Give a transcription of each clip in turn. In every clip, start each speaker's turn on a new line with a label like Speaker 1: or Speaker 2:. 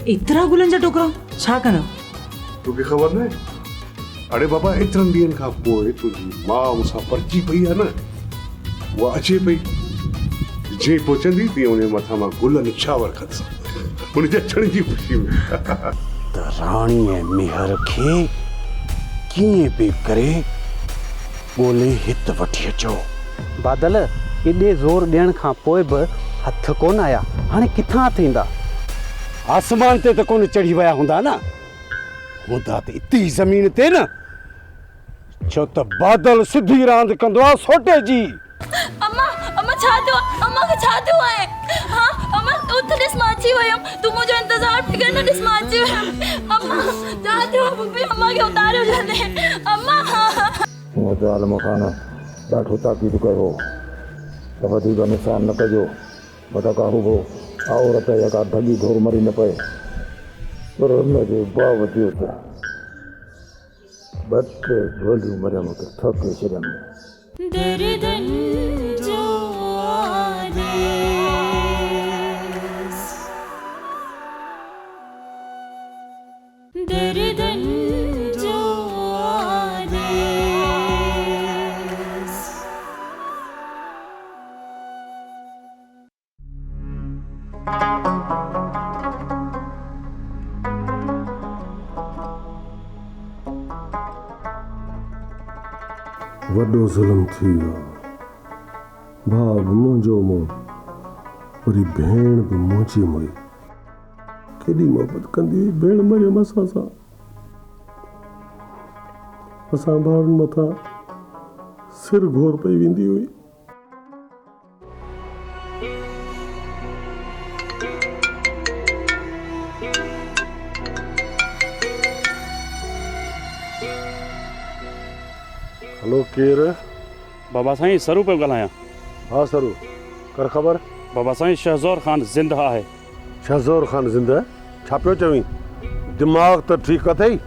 Speaker 1: इतरा गुलन जा टोकरा छा कना?
Speaker 2: तोखे ख़बर न? अरे बाबा एतिरनि ॾींहंनि खां पोइ तुंहिंजी माउ मूंसां परिची पई आहे न, उहा अचे पई। जीअं पहुचंदी तीअं उन मथां मां गुल निछावर कंदुसि उनजे अचण जी ख़ुशी में।
Speaker 3: त राणी ऐं मेहर खे कीअं बि करे ॻोल्हे हिते वठी अचो।
Speaker 4: बादल एॾे ज़ोर ॾियण खां पोइ बि हथ कोन आया, हाणे किथां थींदा?
Speaker 3: आसमान ते त कोन चढ़ी विया हूंदा न, हूंदा त इती ज़मीन ते न, छो त बादल सिधी रांदि कंदो आहे सोटे जी।
Speaker 5: अम्मा अम्मा छा थियो? अम्मा खे छा थियो आहे? हाँ अम्मा उठ ॾिस मां अची वयमि, तूं मुंहिंजो इंतज़ार पई कर न, ॾिस मां अची वयमि। अम्मा छा थियो? पुपी अम्मा खे उतारियो जल्दी। अम्मा
Speaker 6: मूं त आलम खान ॾाढो ताक़ीद कयो त वधीक नुक़सान न कजो, मथां का रुगो औरत या का ढगी ढोर मरी न पए, पर हुनजे बावजूद ॿ टे गोलियूं मरियम खे ठोके छॾियमि।
Speaker 5: दर्दन जो आदेश, दर्दन जो आदेश।
Speaker 2: वॾो ज़ुल्म थी वियो। भाउ बि मुंहिंजो मुंहुं, वरी भेण बि मुंहिंजी मुई। केॾी मोहबत कंदी हुई भेण मरियम असां सां। असां भाउरनि मथां सिर घोर पई वेंदी हुई। हेलो केर?
Speaker 7: बाबा साईं सरू पे ॻाल्हायां।
Speaker 2: हाँ सरू, कर ख़बर?
Speaker 7: बाबा साईं शहज़ोर ख़ान ज़िंदा आहे।
Speaker 2: शहज़ोर ख़ान ज़िंदा? छा पियो चवीं? दिमाग़ त ठीकु अथई?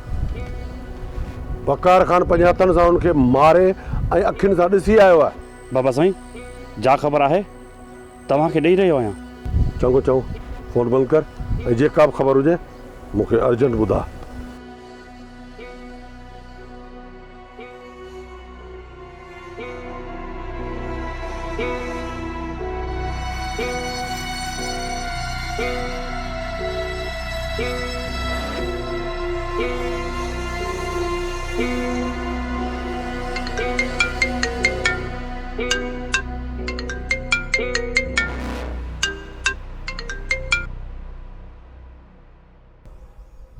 Speaker 2: बकार ख़ान पंहिंजे हथनि सां हुनखे मारे ऐं अखियुनि सां ॾिसी आयो आहे।
Speaker 7: बाबा साईं जा ख़बर आहे तव्हांखे ॾेई रहियो आहियां।
Speaker 2: चङो चङो, फ़ोन बंदि कर ऐं जेका बि ख़बर हुजे मूंखे अर्जेंट ॿुधा।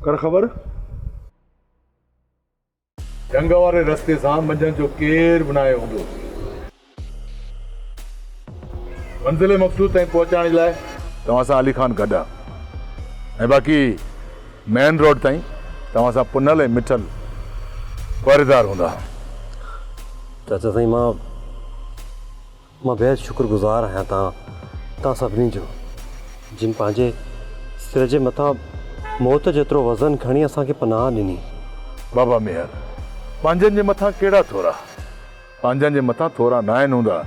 Speaker 2: कर ख़बर?
Speaker 6: जंग वारे रस्ते सां मंझंदि जो केर बि न आयो हूंदो। मंज़िल मक़सूद ताईं पहुचाइण लाइ तव्हां सां अली ख़ान गॾु आहे, ऐं बाक़ी मेन रोड ताईं तव्हां सां पुनल ऐं मिठल वारिदार हूंदा।
Speaker 8: चाचा साईं मां बेहद शुक्रगुज़ार आहियां तव्हां सभिनी जो, जिन पंहिंजे सिर जे मथां मौत जेतिरो वज़न खणी असांखे पनाह ॾिनी।
Speaker 6: बाबा मेहर, पंहिंजनि जे मथां कहिड़ा थोरा, पंहिंजनि जे मथां थोरा न आहिनि हूंदा।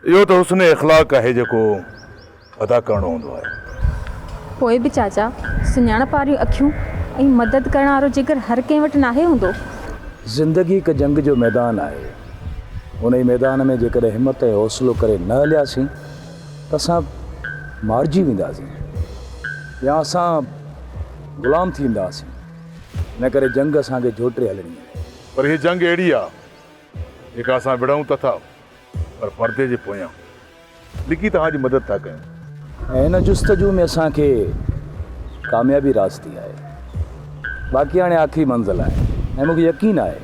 Speaker 6: इहो त हुस्न इख़लाक़ आहे जेको अदा करणो हूंदो आहे।
Speaker 9: पोइ बि चाचा सुञाणप वारियूं अखियूं ऐं मदद करण वारो जिगर हर कंहिं वटि नाहे हूंदो।
Speaker 10: ज़िंदगी हिकु जंग जो मैदान आहे, उन ई मैदान में जेकॾहिं हिमत ऐं हौसलो करे न हलियासीं त असां मारिजी वेंदासीं या असां ग़ुलाम थींदासीं। इन करे जंग असांखे जोटे हलणी आहे।
Speaker 6: पर हीअ जंग अहिड़ी आहे जेका असां विढ़ूं त था, पर पर्दे जे पोयां लिकी तव्हांजी मदद था कयूं।
Speaker 10: ऐं हिन जुस्तजू में असांखे कामयाबी रास्ती आहे। बाक़ी हाणे आख़िरी मंज़िल आहे ऐं मूंखे यकीन आहे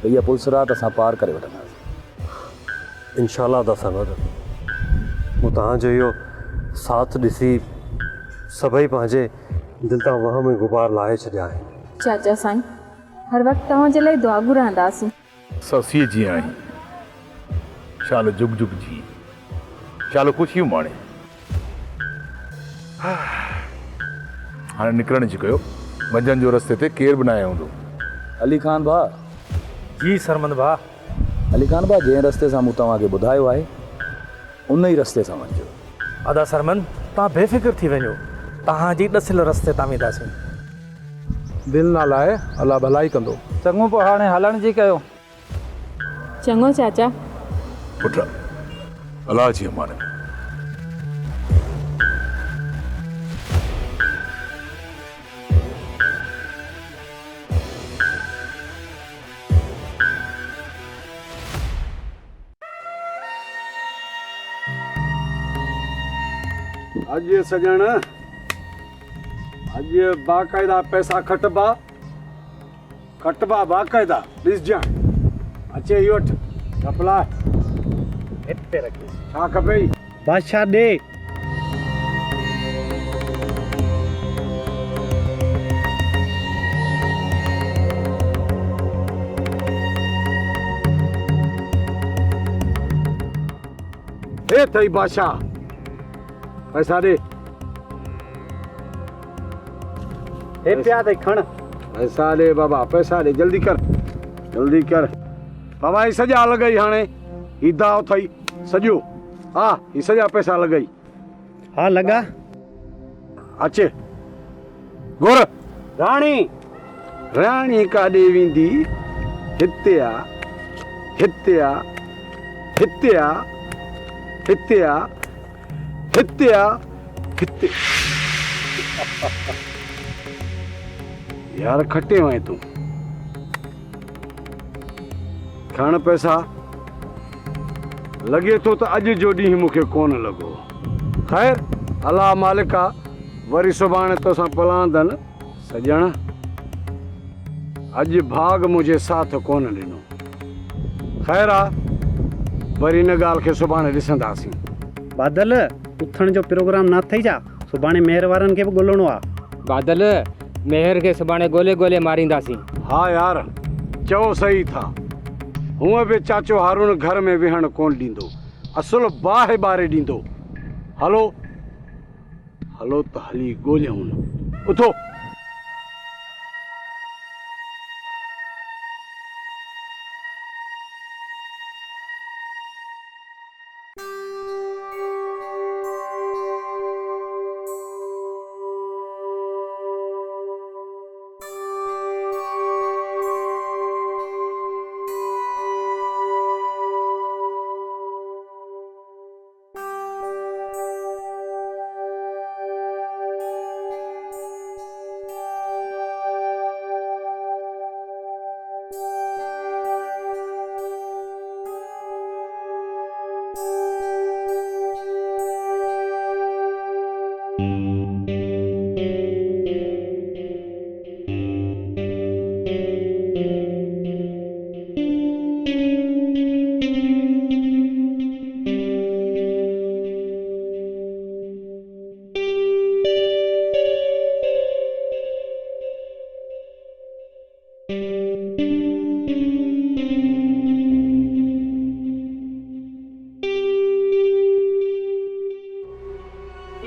Speaker 10: त इहा पुलसरात असां पार करे वठंदासीं।
Speaker 8: इंशाअल्लाह दा समद मूं तव्हांजो इहो साथ ॾिसी सभई पंहिंजे दिलि तां वहम ऐं गुबार लाहे छॾिया आहिनि।
Speaker 9: चाचा साईं हर वक़्तु तव्हांजे लाइ दुआ घुरंदासीं।
Speaker 6: ससीअ जी आई शाल जुग जुग जी, शाल ख़ुशियूं माणे। हाणे निकिरण जी कयो, मंझंदि जो रस्ते ते केरु बि न आयो हूंदो।
Speaker 10: अली ख़ान भाउ।
Speaker 4: जी सरमंद भाउ।
Speaker 10: अली ख़ान भाउ, जंहिं रस्ते सां मूं तव्हांखे ॿुधायो आहे उन ई रस्ते सां वञिजो।
Speaker 4: अदा सरमंद, तव्हां बेफ़िक्र थी वञो,
Speaker 10: तव्हांजी ॾसियल रस्ते तां वेंदासीं। दिलि ना लाइ अलाह भलाई कंदो।
Speaker 4: चङो पोइ हाणे हलण जी कयो।
Speaker 9: चङो चाचा।
Speaker 6: पुट अलाह जी अमानत।
Speaker 3: अज सजण अज बाकायदा पैसा खटबा बाकायदा ॾिसजां। अचे ही वठ कपला हिते रखी छा खपई
Speaker 4: बादशाह ॾे।
Speaker 3: हे थई बादशाह पैसा दे।
Speaker 4: हे पिया थई खण।
Speaker 3: पैसा दे बाबा पैसा दे जल्दी कर बाबा। ही सजा लॻई हाणे ही दाव थई सॼो। हा ही सजा पैसा लॻई।
Speaker 4: हा लॻा।
Speaker 3: अचे गुर राणी काॾे वेंदी? हिते आ हिते आ हिते आ हिते आ हिते आ हिते। यार खटे वएं तूं। खण पैसा। लॻे थो त अॼु जो ॾींहुं मूंखे कोन लॻो। ख़ैर अलाह मालिका वरी सुभाणे तोसां पलांदनि। सजण अॼु भाग मुंहिंजे साथ कोन ॾिनो। ख़ैर आहे वरी इन ॻाल्हि खे सुभाणे ॾिसंदासीं।
Speaker 4: बादल उथण जो प्रोग्राम न थई जा। सुभाणे मेहर वारनि खे बि ॻोल्हणो आहे।
Speaker 11: बादल मेहर खे सुभाणे ॻोल्हे मारींदासीं।
Speaker 3: हा यार चओ सही था। हूअं बि चाचो हारून घर में विहण कोन ॾींदो। असुल बाहि ॿारे ॾींदो। हलो हलो त हली ॻोल्हियूं। उथो।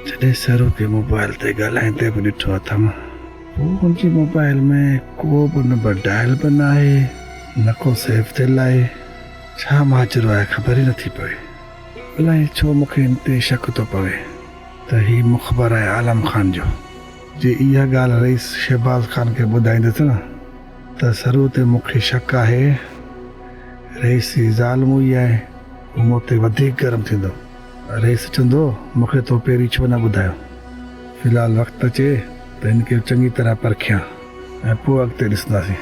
Speaker 12: जॾहिं सरू खे मोबाइल ते ॻाल्हाईंदे बि ॾिठो अथमि। पोइ हुनजी मोबाइल में को बि नंबर डायल बि न आहे न को सेव थियल आहे। छा माजरो आहे ख़बर ई नथी पए। अलाए छो मूंखे इन ते शक थो पवे त हीउ मुख़बर आहे आलम ख़ान जो। जे इहा ॻाल्हि रईस शहबाज़ ख़ान खे ॿुधाईंदुसि न त सरू ते मूंखे शक आहे। रईस जी ज़ाल मूं ई आहे। हू मूं ते वधीक गरम थींदो। रईस चवंदो मूंखे तो पहिरीं छो न ॿुधायो। फ़िलहालु वक़्तु अचे त हिनखे चङी तरह परखियां ऐं पोइ अॻिते ॾिसंदासीं।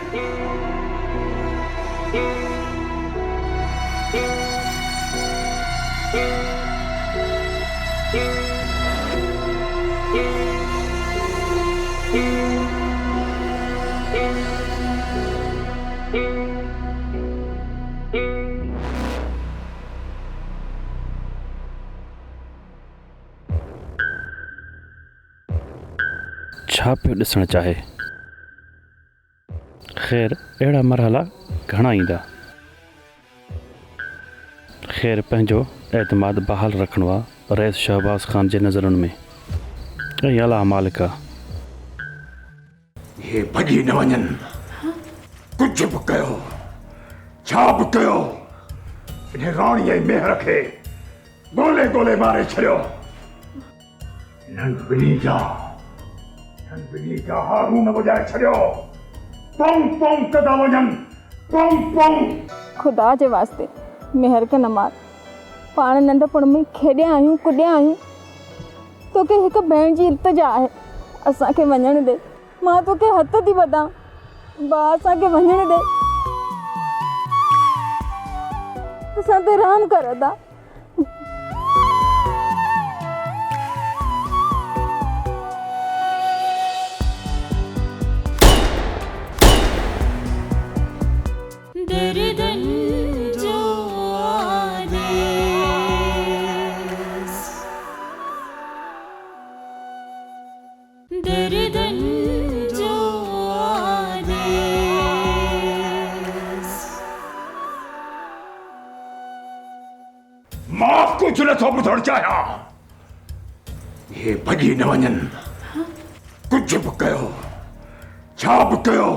Speaker 7: छा पियो ॾिसणु चाहे। ख़ैर अहिड़ा मरहला घणा ईंदा। ख़ैर पंहिंजो एतमाद बहाल रखिणो आहे रईस शहबाज़ ख़ान जे नज़रुनि में। ऐं अलाह मालिका
Speaker 6: ये भॼी न वञनि। कुझु बि कयो छा बि कयो इन राणीअ जी मेहर खे ॻोल्हे मारे छॾियो। इन्हनि ॿिन्ही जा बिली का हारू न बजाए छड़ियो पोंग पोंग कदा वजन पोंग पोंग।
Speaker 9: खुदा जे वास्ते मेहर के न मार। पाण नंढपण में खेॾिया आहियूं कुॾिया आहियूं। तोखे हिकु भेण जी इल्तिजा आहे, असांखे वञण दे। मां तोखे हथ थी वधां, भाउ असांखे वञण दे। असां ते रहम कर अदा।
Speaker 5: दर्दन जो आदेश, दर्दन जो आदेश।
Speaker 6: मां कुछ न थो ॿुधण चाहियां। हे भॼी न वञनि, कुझ बि कयो, छा बि कयो,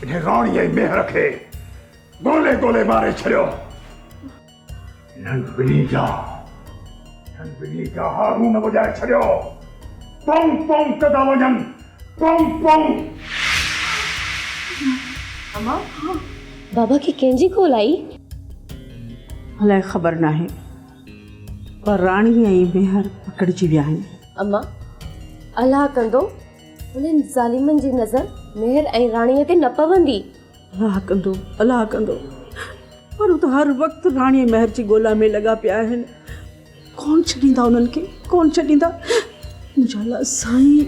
Speaker 6: इन राणीअ जी मेहर खे गोले गोले मारे छॾियो। इन्हनि ॿिन्ही जा हारू न वॼाए छॾियो। पोंग पोंग कदा वञनि पोंग पोंग।
Speaker 5: अम्मा, बाबा खे कंहिंजी कॉल आई?
Speaker 1: अलाए ख़बर नाहे, पर राणी ऐं मेहर पकड़जी विया आहिनि।
Speaker 5: अम्मा, अलाह कंदो उन्हनि ज़ालिमनि जी नज़र मेहर ऐं राणीअ ते न पवंदी।
Speaker 1: अलाह कंदो, अलाह कंदो। पर हू त हर वक़्तु राणी ऐं मेहर जी ॻोल्हा में लॻा पिया आहिनि। कौन छॾींदा उन्हनि खे, कौन छॾींदा? मुंहिंजा अलाह साईं,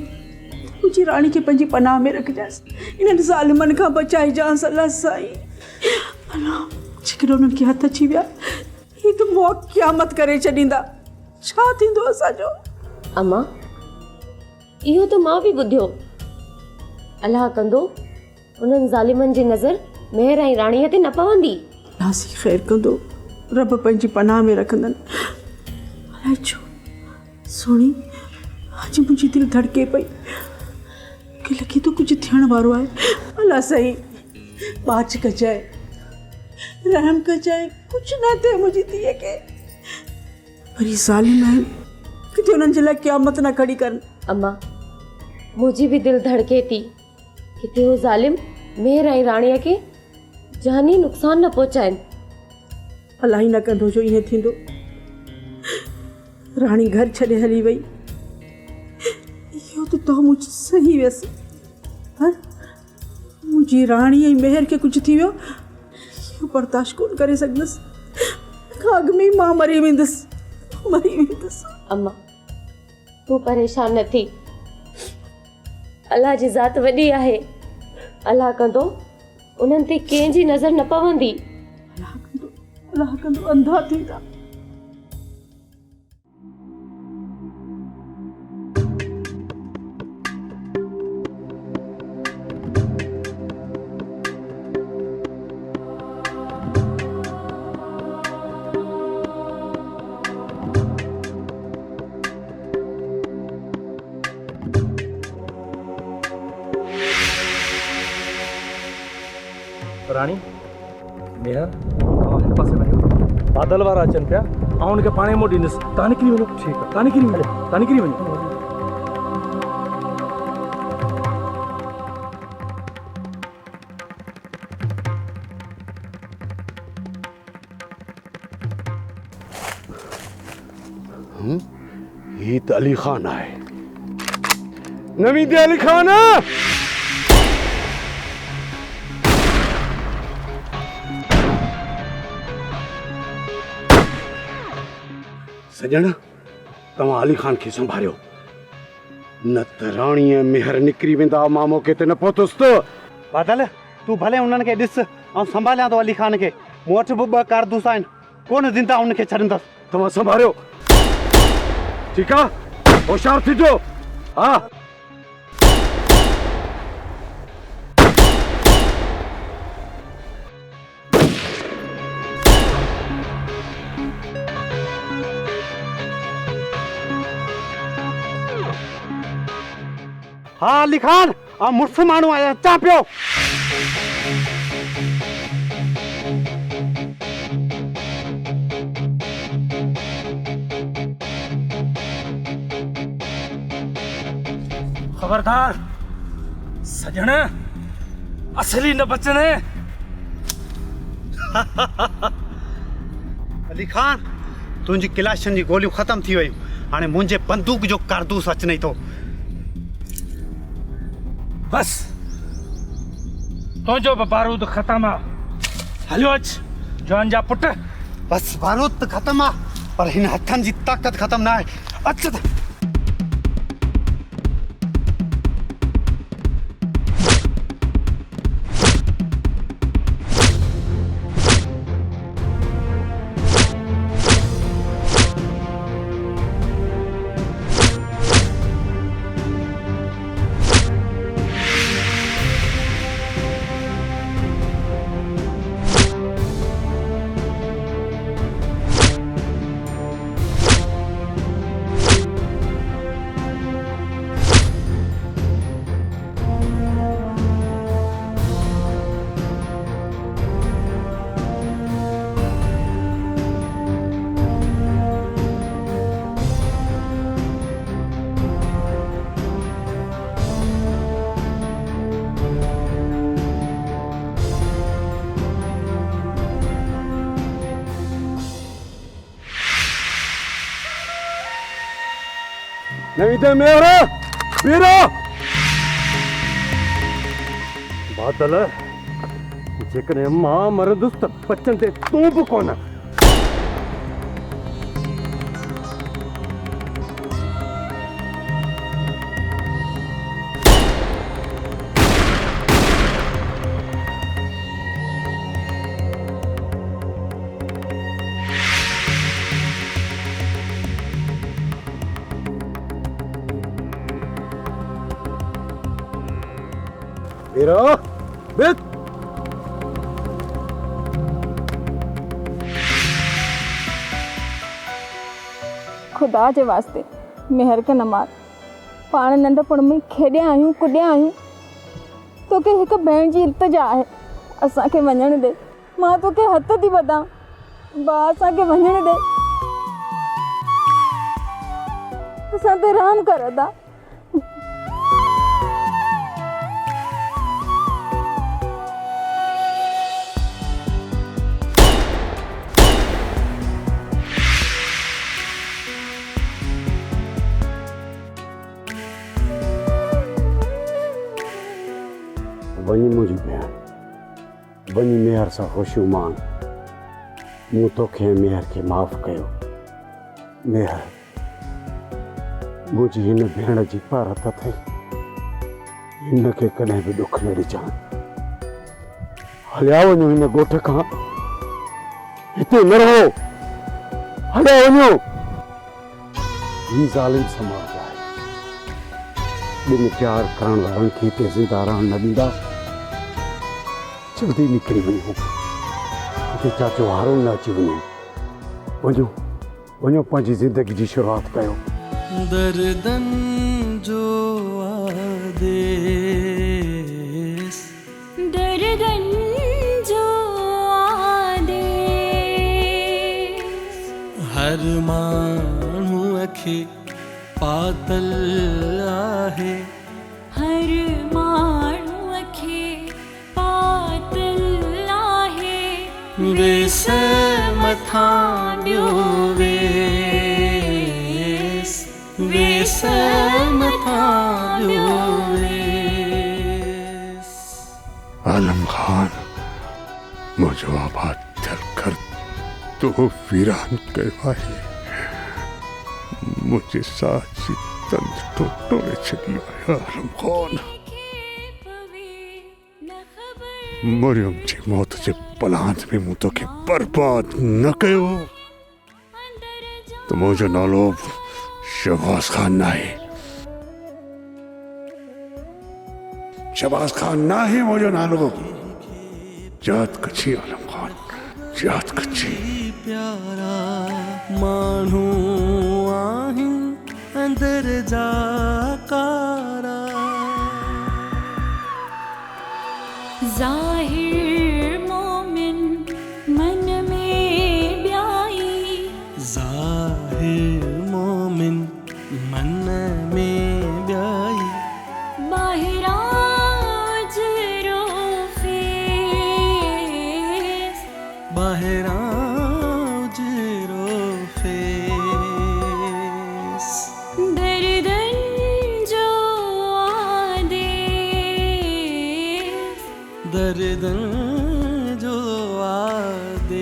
Speaker 1: मुंहिंजी राणी खे पंहिंजी पनाह में रखजांसि, इन्हनि ज़ालिमनि खां बचाइजांसि। अलाह साईं, अलाह जेकॾहिं उन्हनि खे हथ अची विया, ही त मौत क़यामत करे छॾींदा। छा थींदो असांजो?
Speaker 5: अम्मा, इहो त मां बि ॿुधियो। अलाह कंदो उन्हनि ज़ालिमनि जी नज़र मेहर ऐं राणीअ ते न पवंदी।
Speaker 1: नासी ख़ैर कंदो, रब पंहिंजी पनाह में रखंदनि। अलाए छो सोणी, अॼु मुंहिंजी दिलि धड़के पई, मूंखे लॻे थो कुझु थियण वारो आहे। अलाह साईं, बाच कजाए, रहम कजाए, कुझु न थिए मुंहिंजी धीअ खे। पर ही ज़ालिम आहिनि, किथे उन्हनि जे लाइ क़यामत न खड़ी करनि।
Speaker 5: अम्मा, मुंहिंजी बि दिलि धड़के थी, किथे हू ज़ालिम मेहर ऐं राणीअ खे जानी नुक़सान न पहुचाइनि।
Speaker 1: अलाह ई न कंदो जो ईअं थींदो। राणी घर छॾे हली वई, इहो त मुंहिंजो सही वियसि। मुंहिंजी राणी ऐं मेहर खे कुझु थी वियो, इहो बर्दाश्त कोन करे सघंदसि। खां अॻु में ई मां मरी वेंदसि।
Speaker 5: अम्मा, तूं परेशान न थी, अलाह जी ज़ात वॾी आहे। अलाह कंदो उन्हनि ते कंहिंजी नज़र न पवंदी।
Speaker 1: अलाह कंदो अंधा थींदा।
Speaker 10: राणी मेहर हिन पासे वञो, बादल वारा अचनि पिया, ऐं हुनखे पाणे मों ॾींदुसि। तव्हां निकिरी वञो। ठीकु आहे, तव्हां निकिरी वञो।
Speaker 3: ही त अली ख़ान आहे, नवीद अली ख़ान। सजण, तव्हां अली ख़ान खे संभालियो, न त राणी ऐं मेहर निकिरी वेंदा। मां मौक़े ते न पहुतुसि त।
Speaker 4: बादल, तूं भले उन्हनि खे ॾिस, ऐं संभालियां थो अली ख़ान खे। मूं वटि बि 2 कारतूस आहिनि, कोन ज़िंदा हुनखे छॾंदसि।
Speaker 3: तव्हां संभालियो, ठीकु आहे? होशियारु थिजो। हा,
Speaker 4: हाँ अली ख़ान, मुड़ुसु माण्हू आया, अचां पियो।
Speaker 10: खबरदार सजण असली न बचने।
Speaker 4: अली खान तुंहिंजी क्लाशनि जी गोलियूं ख़तम थी वयूं, हाणे मुंहिंजे बंदूक जो कारतूस अच नहीं थो।
Speaker 10: बस तुंहिंजो बि बारूद ख़तम आहे। हलियो अच जवान जा पुट।
Speaker 4: बस बारूद त ख़तम आहे, पर हिन हथनि जी ताक़त ख़तम न आहे। अच त।
Speaker 3: नहीं तो मेरा वीरो बादल जेकॾहिं मां मरदुसि त बचनि ते तूं बि कोन। वीरो बित
Speaker 9: खुदा जे वास्ते मेहर के न मार। पाण नंढपण में खेॾिया आहियूं कुॾिया आहियूं, तोखे हिकु भेण जी इल्तिजा आहे, असांखे वञण दे। मां तोखे हथ थी वधां, भाउ असांखे वञण दे। असां ते रहम कर अदा।
Speaker 3: वही मुझी भेण वही मेहर सां ख़ुशियूं मान। मूं तोखे मेहर के माफ़ कयो। मेहर मुझी हिन भेण जी पारत अथई, हिन के कॾहिं भी दुख न ॾिजां। हलिया वञो हिन ॻोठ खां, हिते न रहो, हलिया वञो। ही ज़ालिम समाज आहे, ॿिन चार करण वारनि खे हिते ज़िंदा रहण न ॾींदा। जल्दी निकिरी वञो, हिते चाचो हारून न अची वञे। वञो वञो, पंहिंजी ज़िंदगी जी शुरूआत कयो।
Speaker 13: दर्दन जो आदेश,
Speaker 5: दर्दन जो आदेश,
Speaker 13: हर माण्हू खे पातल आहे,
Speaker 5: हर माण्हू खे पातल आहे।
Speaker 13: वेस मथां ॾियो वेस, वेस मथां ॾियो वेस।
Speaker 2: आलम खान मुझो आबाद थियल कर तो वीरान कयो आहे। मुझे साथ जी तंद टोटोड़े छॾियो आहे। आलम खान मरियम जी मौत जे पलांत में मूं तोखे बर्बाद न कयो त मुंहिंजो नालो शहबाज खान न आहे। शहबाज खान न आहे मुंहिंजो नालो। जात कच्छी आलम खान, जात कच्छी।
Speaker 13: प्यारा माण्हू आहिनि अंदर जा कारा,
Speaker 5: ज़ाहिर मोमिन मन में ब्याई,
Speaker 13: ज़ाहिर मोमिन मन में ब्याई। दर्दन जो आदेश।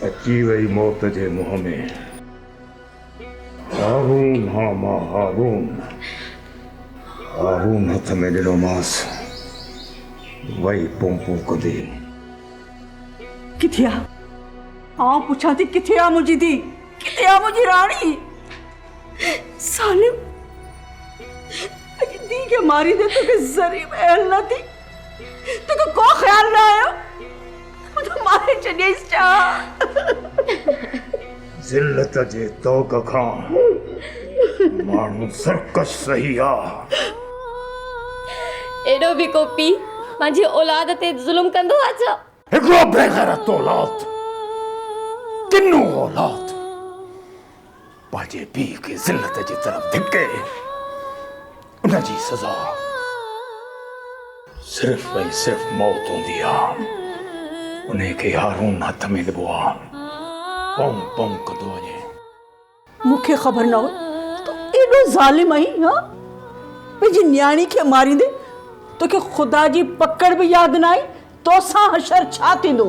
Speaker 6: अची वई मौत जे मुंह में हारून हाँ मां हारून हारून हथ में ॾिनो मांस वही पोंपू कंदी।
Speaker 1: किथे आहे? आउं पुछां थी किथे आहे मुंहिंजी धीउ, किथे आहे मुंहिंजी राणी? सालिम अॼु धीउ खे मारींदे तोखे ज़री महल न थी, तोखे को ख़्यालु न आयो? तो मारे छॾियसि छा?
Speaker 6: ज़िल्लत जे तोक खां माण्हू सरकश सही आहे।
Speaker 5: एॾो बि को पीउ पंहिंजी औलाद ते ज़ुल्म कंदो आहे छा?
Speaker 6: हिकिड़ो बेग़ैरत औलाद, किन्नू औलाद पंहिंजे पीउ खे ज़िल्लत जी तरफ़ धिके, उनजी सज़ा सिर्फ़ ऐं सिर्फ़ मौत हूंदी आहे। उन्हें खे हारून हथ में ॾिबो आहे, पों पों कंदो वञे।
Speaker 1: मूंखे ख़बर न हुई तो एॾो ज़ालिम आहीं, हाँ? पंहिंजी न्याणी खे मारींदे तोखे ख़ुदा जी पकड़ बि यादि न आई, तोसां हशर छा थींदो?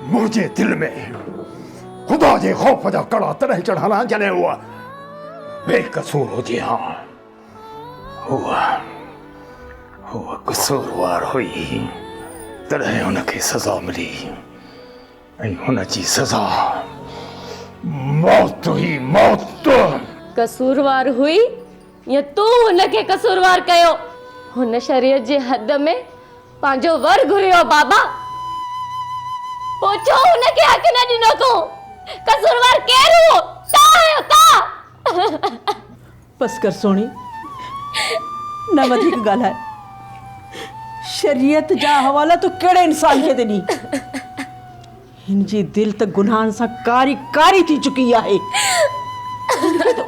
Speaker 6: मुंहिंजे दिलि में ख़ुदा जे ख़ौफ़ जा कड़ा तॾहिं चढ़ंदा जॾहिं उहा बेकसूर हुजे। हा, उहा कसूरवार हुई, तॾहिं हुनखे सज़ा मिली ऐं हुनजी सज़ा मौत हुई, मौत।
Speaker 5: कसूरवार हुई या तू हुनखे कसूरवार कयो? हुन शरीयत जे हद में पंहिंजो वर घुरियो बाबा। पोइ छो हुनखे हक़ न ॾिनो तूं? कसूरवार केरु हो? तव्हां आहियो, तव्हां।
Speaker 1: बस कर सोणी, न वधीक ॻाल्हाए। शरीयत जा हवाला तो कहिड़े इंसान खे थी ॾी? हिन जी दिलि त गुनाहनि सां कारी कारी थी चुकी आहे।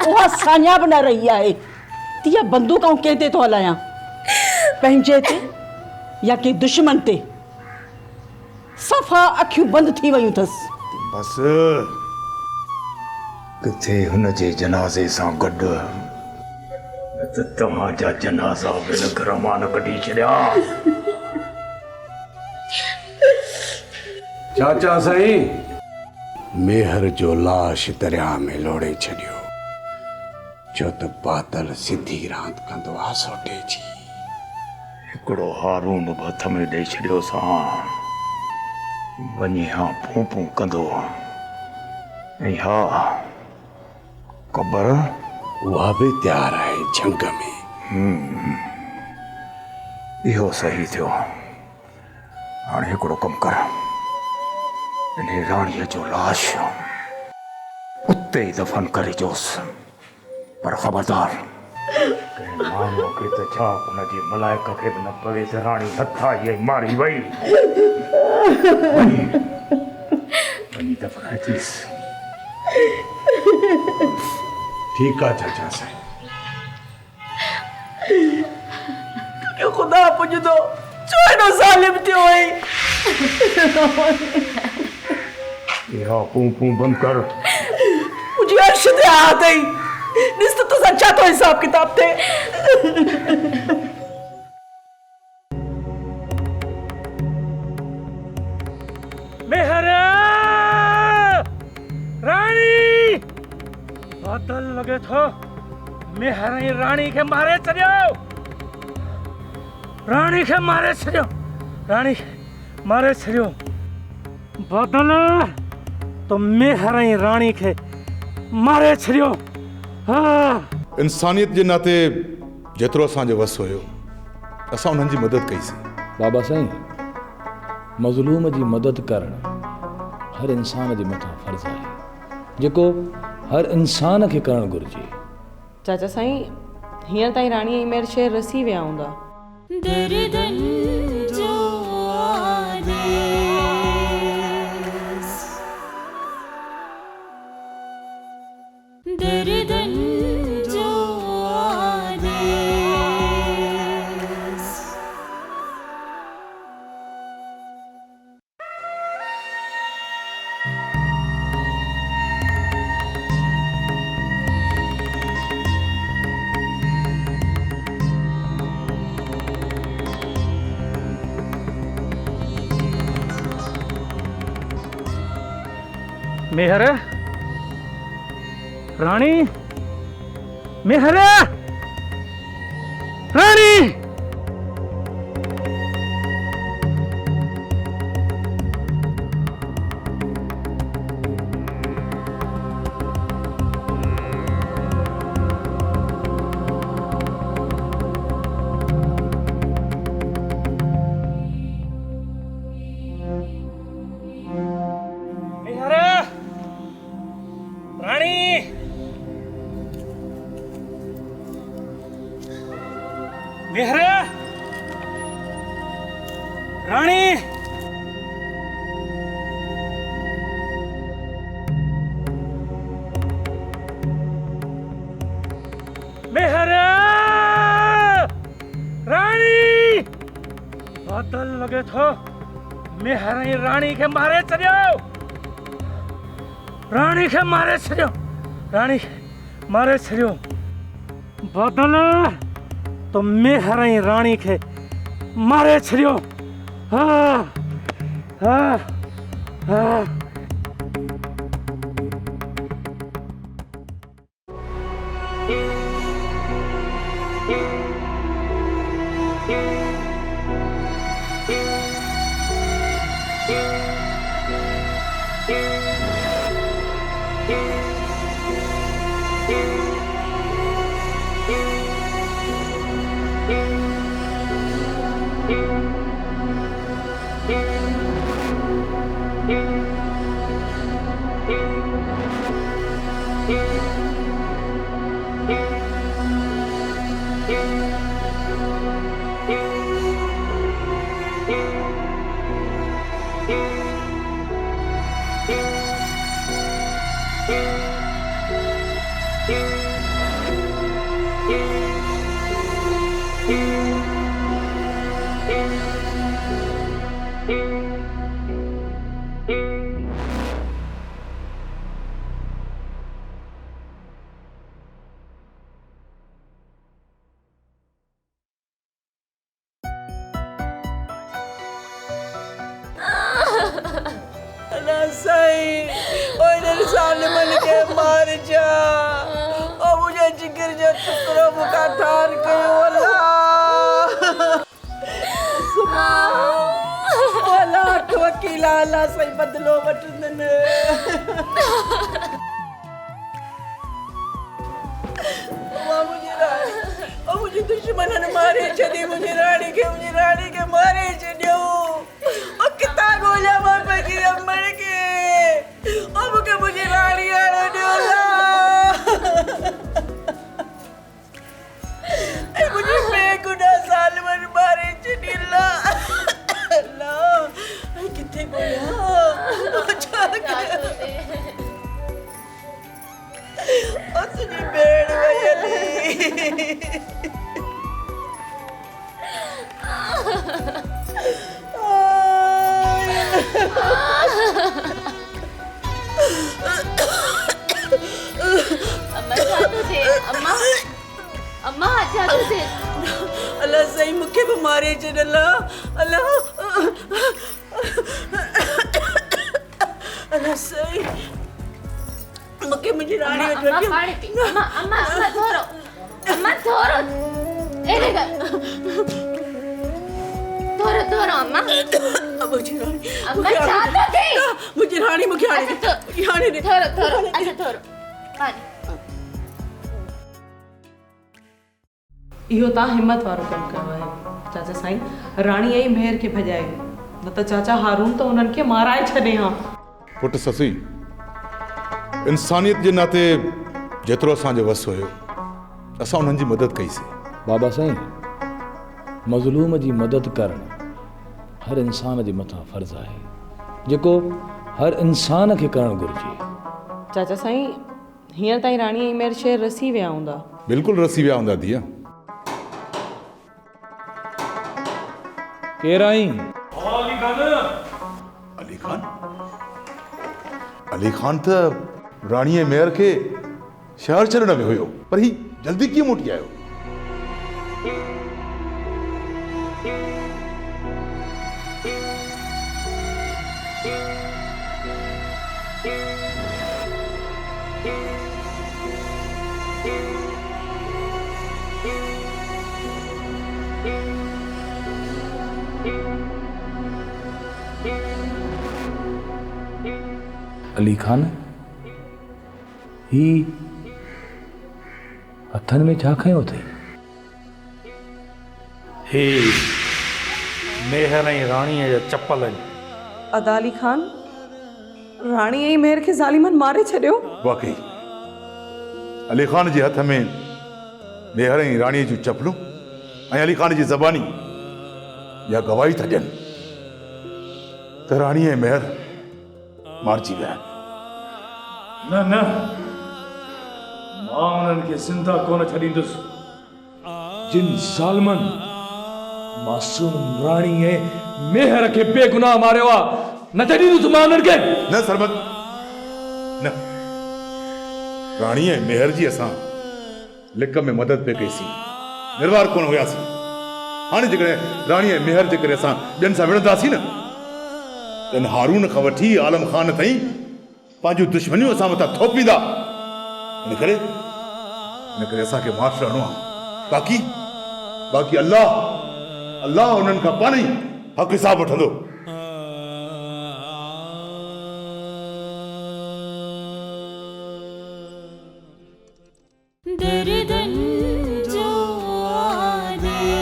Speaker 1: उहा साञा बि न रही आहे। तीअं बंदूकूं कंहिं ते थो हलायां, पंहिंजे ते या कंहिं दुश्मन ते? सफ़ा अखियूं बंदि थी वयूं अथसि।
Speaker 6: बस किथे हुनजे जनाज़े सां गॾु त तव्हांजा जनाज़ा बि न घर मां न कढी छॾिया।
Speaker 3: चाचा साईं,
Speaker 2: मेहर जो लाश दरिया में लोड़े छॾियो, छो त बादल सिधी रांदि कंदो आहे सोटे जी।
Speaker 6: हिकिड़ो हारून बि हथ में ॾेई छॾियो सां वञी हा पूं पूं कंदो। ऐं हा क़बर
Speaker 2: उहा बि तयारु आहे झंग में।
Speaker 6: इहो सही थियो। हाणे हिकिड़ो कमु कर, इन राणीअ जो लाश उते ई दफ़न करे जोसि, पर ख़बरदार कंहिं माण्हूअ खे त छा हुनजी मलाइक खे बि न पवे त राणी हथ आई ऐं मारी वई। वञी दफ़नाए थीसि।
Speaker 2: ठीकु आहे चाचा साईं।
Speaker 1: ख़ुदा पुॼंदो, छो एॾो ज़ालिम थियो हुई?
Speaker 6: इहा पूं पूं बंदि कर।
Speaker 1: मुंहिंजी अर्श ते हाथ आई, ॾिस त तोसां छा थो हिसाब किताब थिए।
Speaker 14: मेहर राणी बादल लगे थो मेहर ई राणी खे मारे छॾियो। राणी खे मारे छॾियो, राणी मारे छॾियो। बादल तो मेहर ई राणी खे मारे छॾियो।
Speaker 15: इंसानियत जे नाते जेतिरो असांजो वस हुयो असां उन्हनि जी मदद कईसीं।
Speaker 10: बाबा साईं, मज़लूम जी मदद करणु हर इंसान जे मथां फ़र्ज़ु आहे, जेको हर इंसान खे करणु घुरिजे।
Speaker 16: चाचा साईं, हींअर ताईं राणी ऐं मेहर शहर रसी विया हूंदा।
Speaker 13: दर्दन जो आदेश, दर्दन जो आदेश।
Speaker 14: मेहर रानी मेहर रानी मेहर रानी मेहर रानी बादल लगे थो मेहर रानी के मारे चलियो रानी के मारे चलियो रानी मारे चलियो बादल तो मेहर रानी के मारे छड़ियो हाँ हाँ हाँ
Speaker 1: मुझे दुश्मन मारे छे मुझे रानी के मारे छे कितना गोला मार पे गिरा मर के अब के मुझे रानी आने दियोला मुझे बेगुनाह साल मन मारे छे नीला अल्लाह कितने गोला असली बेड़ वयली
Speaker 5: अम्मा जादू से अम्मा अम्मा जादू से
Speaker 1: अल्लाह सही मुखे बीमारी च अल्लाह अल्लाह अल्लाह सही मुखे मुझे रानी
Speaker 5: अम्मा पानी पी अम्मा अम्मा अम्मा थोरो ए देखा थोरो अम्मा
Speaker 1: मुझे रानी
Speaker 5: अम्मा जादू से
Speaker 1: मुझे रानी मुखे आने दे
Speaker 5: थोरो अच्छा थोरो पानी
Speaker 16: इहो तव्हां हिम्मत वारो कमु कयो आहे चाचा साईं राणी आई मेहर खे भॼाए न त चाचा हारून त उन्हनि खे माराए छॾे हा
Speaker 15: पुट ससी इंसानियत जे नाते जेतिरो असांजो वस हुयो असां उन्हनि जी मदद कईसीं
Speaker 10: बाबा साईं मज़लूम जी मदद करणु हर इंसान जे मथां फ़र्ज़ु आहे जेको हर इंसान खे करणु घुरिजे
Speaker 16: चाचा साईं हींअर ताईं राणी ऐं मेहर शहर रसी विया हूंदा
Speaker 15: बिल्कुलु रसी विया हूंदा धीअ
Speaker 10: केरु आई
Speaker 15: अली खान त राणी ऐं मेहर खे शहर छॾण में हुयो पर ही जल्दी कीअं मोटी आयो
Speaker 10: अली खान ही हथनि में छा खयो अथई?
Speaker 14: हे मेहर ऐं राणीअ जा चप्पल आहिनि।
Speaker 16: अदा अली खान राणी ऐं मेहर खे ज़ालिमनि मारे छॾियो।
Speaker 15: वाकई अली खान जे हथ में मेहर ऐं राणीअ जूं चपलूं ऐं अली खान जी ज़बानी या गवाही था ॾियनि त राणी ऐं मेहर मारिजी विया आहिनि।
Speaker 10: न न, मां उन्हनि खे ज़िंदा कोन छॾींदुसि। जिन ज़ालिमनि मासूम राणी ऐं मेहर खे बेगुनाह मारियो आहे, न छॾींदुसि मां उन्हनि खे।
Speaker 15: न सरबत न, राणी ऐं मेहर जी असां लिक में मदद पे कईसीं, निर्वार कोन हुयासीं। हाणे जेकॾहिं राणी ऐं मेहर जे करे असां ॿियनि सां विढ़ंदासीं न, त हारून खां वठी आलम खान ताईं पंहिंजूं दुश्मनियूं असां मथां थोपींदा। इन करे असांखे माफ़ रहणो आहे। बाक़ी अल्लाह उन्हनि खां पाण ई हक़ हिसाब वठंदो।
Speaker 13: दर्दन जो आदेश